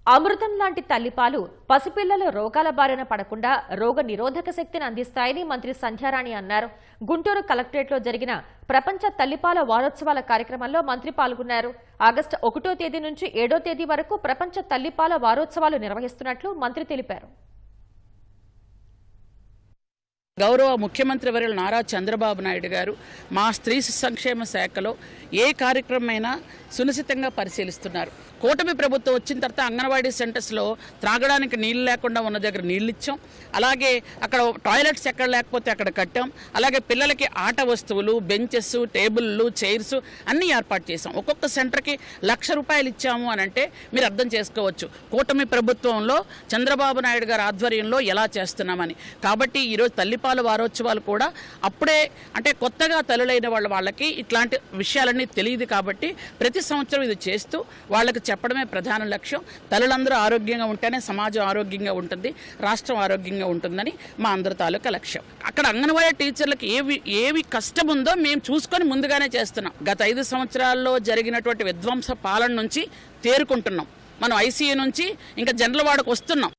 అమృతం లాంటి తల్లిపాలు పసిపిల్లలు రోగాల బారిన పడకుండా రోగ నిరోధక శక్తిని అందిస్తాయని మంత్రి సంధ్యారాణి అన్నారు. గుంటూరు కలెక్టరేట్లో జరిగిన ప్రపంచ తల్లిపాల వారోత్సవాల కార్యక్రమంలో మంత్రి పాల్గొన్నారు. ఆగస్టు 1వ తేదీ నుంచి 7వ తేదీ వరకు ప్రపంచ తల్లిపాల వారోత్సవాలు నిర్వహిస్తున్నట్లు మంత్రి తెలిపారు. గౌరవ ముఖ్యమంత్రి వర్యులు నారా చంద్రబాబు నాయుడు గారు మా స్త్రీ సంక్షేమ శాఖలో ఏ కార్యక్రమమైనా సునిశ్చితంగా పరిశీలిస్తున్నారు. కూటమి ప్రభుత్వం వచ్చిన తర్వాత అంగన్వాడీ సెంటర్స్లో త్రాగడానికి నీళ్లు లేకుండా ఉన్న దగ్గర నీళ్ళు ఇచ్చాం. అలాగే అక్కడ టాయిలెట్స్ ఎక్కడ లేకపోతే అక్కడ కట్టాం. అలాగే పిల్లలకి ఆట వస్తువులు, బెంచెస్, టేబుల్లు, చైర్స్ అన్నీ ఏర్పాటు చేసాం. ఒక్కొక్క సెంటర్కి ₹1,00,000 ఇచ్చాము అని అంటే మీరు అర్థం చేసుకోవచ్చు కూటమి ప్రభుత్వంలో చంద్రబాబు నాయుడు గారి ఆధ్వర్యంలో ఎలా చేస్తున్నామని. కాబట్టి ఈరోజు తల్లిపాల వారోత్సవాలు కూడా అప్పుడే అంటే కొత్తగా తల్లులైన వాళ్ళకి ఇట్లాంటి విషయాలన్నీ తెలియదు. కాబట్టి ప్రతి సంవత్సరం ఇది చేస్తూ వాళ్ళకి చెప్పడమే ప్రధాన లక్ష్యం. తల్లులందరూ ఆరోగ్యంగా ఉంటేనే సమాజం ఆరోగ్యంగా ఉంటుంది, రాష్ట్రం ఆరోగ్యంగా ఉంటుందని మా అందరి తాలూకా లక్ష్యం. అక్కడ అంగన్వాడీ టీచర్లకు ఏవి కష్టం ఉందో మేము చూసుకొని ముందుగానే చేస్తున్నాం. గత 5 సంవత్సరాల్లో జరిగినటువంటి విధ్వంస పాలన నుంచి తేరుకుంటున్నాం. మనం ఐసీయూ నుంచి ఇంకా జనరల్ వార్డుకు వస్తున్నాం.